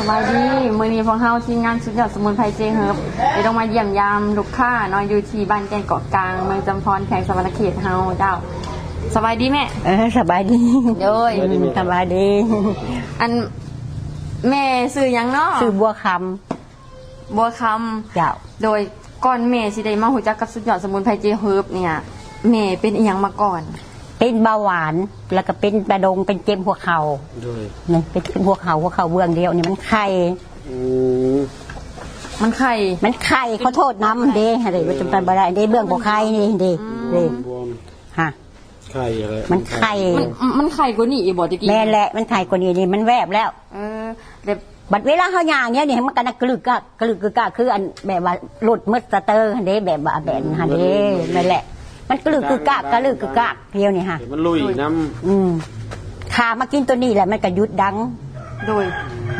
บายดีมื้อนี้พวกเฮาทีมงานสุดยอดสมุนไพรเจเฮิร์บได้ต้องมาเยี่ยมยามลูกค้าเนาะอยู่ที่บ้านแก่นเกาะกลางเมืองจำพรแขวงสวรรณเขตเฮาเจ้าสบายดีแม่สบายดีโดยสบายดีอันแม่ซื้อหยังเนาะซื้อบัวคำเจ้าโดยก่อนแม่สิได้มารู้จักกับสุดยอดสมุนไพรเจเฮิร์บเนี่ยแม่เป็นอีหยังมาก่อนเป็นเบาหวานแล้วก็เป็นประดงเป็นเจ็บหัวเข่านี่เป็นเจ็บหัวเข่าเบื้องเดียวนี่มันไข่เขาโทษน้ำเด้อะไรว่าจำเป็นบ่ได้เด้เบื้องหัวไข่นี่เด้ฮะไข่อะไรมันไข่มันไข่กว่านี้อีบ่ตะกี้แม่แหละมันไข่กว่านี้นี่มันแวบแล้วแบบบัดเวลาเขาย่างเนี้ยนี่มันกันกระลึกกะคืออันแบบว่าหลุดมืดสเตอร์เด้แบบว่าแบบฮะเด้นั่นแหละมันกระลึกกะเดียวนี่ฮะมันลุยน้ำขามากินตัวนี้แหละมันกระยุดดังโดย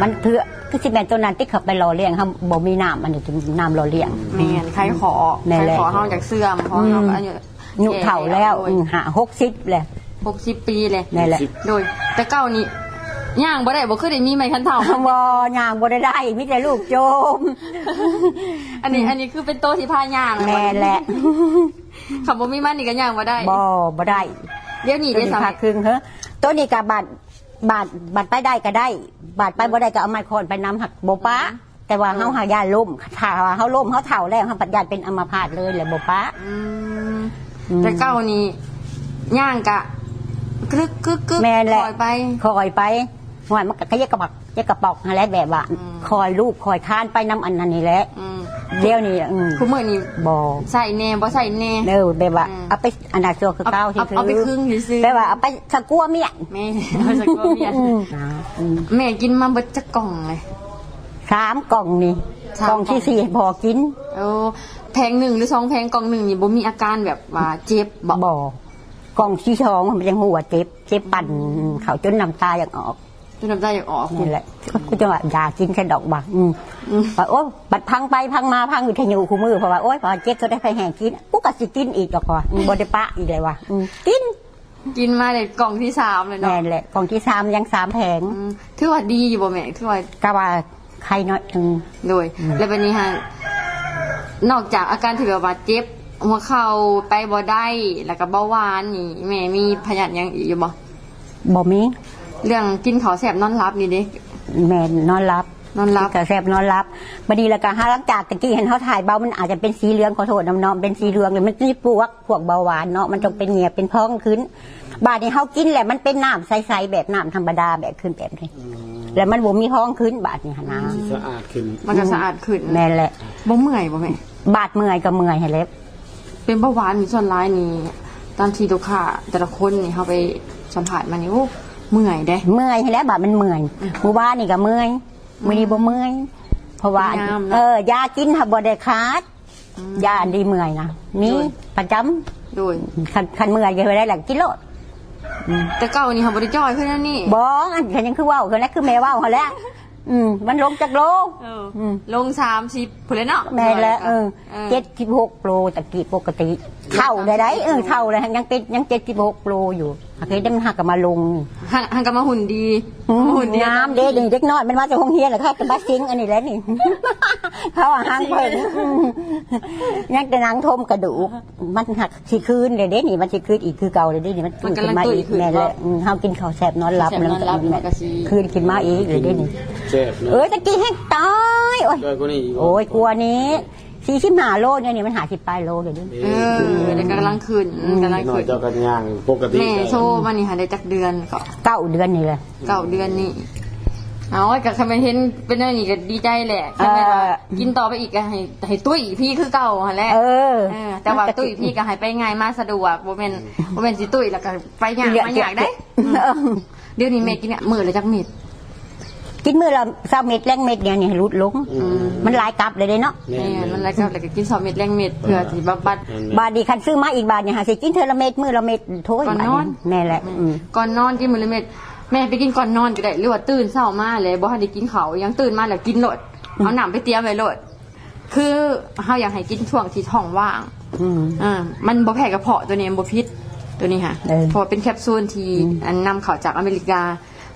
มันเถื่อคือสิแมนตัวนั้นที่เขาไปรอเลี้ยงเขาบ่มีน้ำมันถึงน้ำรอเลี้ยงแม่นใครขอเฮาจากเสื่อมเพราะเฮาอายุเฒ่าแล้วหา60เลย60 ปีเลยนั่นแหละโดยแต่เก่านี้ย่างบ่ได้บ่คือได้มีไม้คันเฒ่าบ่ย่างบ่ได้มีแต่ลูกโจมอันนี้คือเป็นโต๊ะที่พาย่างแม่แหละขับบ่มีมันนี่ก็ย่างบ่ได้บ่ได้เดี๋ยวนี้ได้สักครึ่งตัวนี้ก็บาดไปได้ก็ได้บาดไปบ่ได้ก็เอาไม้คอนไปน้ำหักบ่ปะแต่ว่าเฮาหายาล้มถ้าเฮาล้มเฮาเฒ่าแล้วเฮาปัญญาเป็นอัมพาตเลยแหละบ่ปะแต่เก่านี้ย่างกะกึกแม่แหละคอยไปหอยมันก็ยกกระปอกอะไรแบบว่าคอยลูกคอยค้านไปน้ำอันนั้นนี่แหละเดี๋ยวนี้คือเมื่อนี้บ่ใส่แน่บ่ใส่แน่แบบว่าเอาไปอันดับตัวคือเก้าที่เอาไปครึ่งซื้อแบบว่าเอาไปสกัวเมียแม่สกัวเมียแม่กินมาเบิดจักกล่องเลย3 กล่องนี่กล่องที่4พอกินแพง1หรือ2แพงกล่อง1นี่บ่มีอาการแบบว่าเจ็บบ่กล่องที่2มันยังหัวเจ็บปั่นเขาจนน้ำตาอยากออกนี่แหละกูจะว่ายากินแค่ดอกบังว่าโอ๊ยบัดพังไปพังมาพังอยู่ที่อยู่คู่มือเพราะว่าโอ๊ยพอเจ็บก็ได้ไปแห่งกินกูก็สิกินอีกดอกว่ะบไดปะอีกเลยว่ะกินมาเลยกล่องที่3เลยเนาะแม่แหละกล่องที่3ยัง3แผงถือว่าดีอยู่บ่แม่ถือว่าก็ว่าใครน้อยโดยแล้วบัดนี้ฮะนอกจากอาการที่แบบว่าเจ็บหัวเข่าไปบ่ได้แล้วก็เบาหวานนี่แม่มีพยาธิยังอีกอยู่บ่มีเรื่องกินข้าวแซ่บนอนรับนี่เด้แม่นอนรับข้าวแซ่บนอนรับบัดนี้แล้วก็หลังจากตะกี้เห็นเขาถ่ายเบามันอาจจะเป็นสีเหลืองขอโทษน้ำเป็นสีเหลืองเลยมันนี่พวกเบาหวานเนาะมันต้องเป็นเหงียบเป็นท้องขึ้นบาดนี้เขากินแหละมันเป็นน้ำใสๆแบบน้ำธรรมดาแบบขึ้นแบบนี้แล้วมันบ่มีท้องขึ้นบาดนี้หนะสะอาดขึ้นมันก็สะอาดขึ้นแม่แหละบ่เมื่อยบ่แม่บาดเมื่อยก็เมื่อยให้เล็บเป็นเบาหวานมีส่วนร้ายนี่ตอนที่ลูกค้าแต่ละคนนี่เขาไปสัมผัสมานี่โอ้เมื่อยได้เมื่อยให้แล้วบาดมันเมื่อยมื้อวานนี่ก็เมื่อยมื้อนี้บ่เมื่อยเพราะว่ายากินถ้าบ่ได้ขาดยาอันดีเมื่อยนะนี่ประจำโดยคันเมื่อยก็ได้แหละกิโลแต่เก่านี่เขาบ่ได้จ้อยขึ้นนั่นนี่บ่อันยังคือว่าวคือแล้วคือแม่ว่าวเขาแล้วมันลงจากโลลง30พุ่นเลยเนาะแม่แล้ว76โลตะกี้ปกติเท่าได้เท่าเลยยัง76โลอยู่เคยได้มันหักกับมาลงหักกับมาหุ่นดีน้ำเด็กน้อยมันมาจากห้องเฮียนเหรอครับเป็นบ้าซิงอันนี้แล้วนี่เขาห่างเพิ่งยังแต่นางทมกระดูกมันหักชีคืนเลยเด็นี่มันชีคืนอีกคือเก่าเลยเด็นี่มันตื่นขึ้นมาอีกแม่เลยเขากินข้าวแซ่บนอนหลับแล้วคืนกินมาอีกเลยเด็นี่ตะกี้ให้ตายโอ้ยกลัวนี้45โลเนี่ยมัน50 ปลายโลเดี๋ยวนี้แต่กำลังขึ้นเจ้ากันย่างปกติแม่โชว์มันนี่หาได้จักเดือนก็9 เดือนนี่เลย9 เดือนนี่เอากับคำเป็นเห็นเป็นอะไรนี่ก็ดีใจแหละกินต่อไปอีกก็ให้ตุ้ยพี่คือเก่าฮะแหละแต่ว่าตุ้ยพี่ก็ให้ไปง่ายมาสะดวกโมเมนต์สิตุ้ยแล้วก็ไปย่างมาอยากได้เดี๋ยวนี้แม่กินเนี่ยมื้อละจักเม็ดกินมื้อละ20 เม็ดแรงเม็ดเนี่ยรุดลงมันหลายกลับเลยเนาะมันหลายกลับแล้วก็กิน2 เม็ดแรงเม็ดเพื่อที่บำบัดบาดดีคันซื้อมาอีกบาทเนี่ยหาสิกินเทอละเม็ดมื้อละเม็ดโถยก่อนนอนแม่แหละก่อนนอนกินมื้อละเม็ดแม่ไปกินก่อนนอนก็ได้หรือว่าตื่นเช้ามาเลยบ่ทันได้กินข้าวยังตื่นมาแล้วกินโลดเอาน้ำไปเตรียมไว้โลดคือเฮาอยากให้กินช่วงที่ท้องว่างมันบ่แพ้กระเพาะตัวนี้บ่พิษตัวนี้ค่ะเพราะเป็นแคปซูลที่นำเข้าจากอเมริกา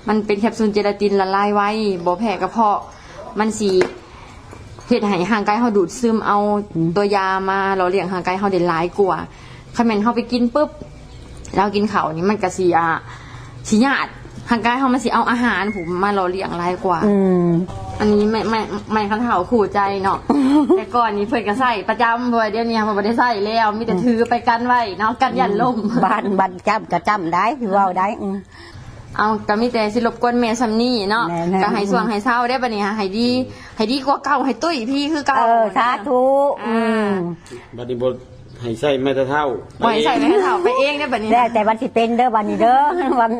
มันเป็นแคปซูลเจลาตินละลายไว้บ่แพ้กระเพาะ มันสิเฮ็ดให้ห่างกายเฮาดูดซึมเอาตัวยามาเราเลี้ยงห่างกายเฮาได้หลายกว่าคันแม่นเฮาไปกินปุ๊บแล้วกินข้าวนี่มันก็สิสิญาติห่างกายเฮามันสิเอาอาหารผมมาเราเลี้ยงหลายกว่าอันนี้ไม่คันเฒ่าขู่ใจเนาะ แต่ก่อนนี้เพิ่นก็ใส่ประจำบ่เดี๋ยวนี้มันบ่ได้ใส่แล้วมีแต่ถือไปกันไว้เนาะกันยันลม บ้านจำก็จำได้เว้าได้เอาก็มีแต่สิรบกวนแม่ซำนี้เนาะ แม่ ก็ให้สว่างให้เศร้าได้บัดนี้ให้ดีกว่าเก่าให้ตุ้ยพี่คือเก่า สาธุ บัดนี้บ่ให้ใส่แม่ตะเท่า ปล่อยใส่ไปให้เฒ่าไปเองได้บัดนี้ แต่วันสิเป็นเด้อวันนี้เด้อวัน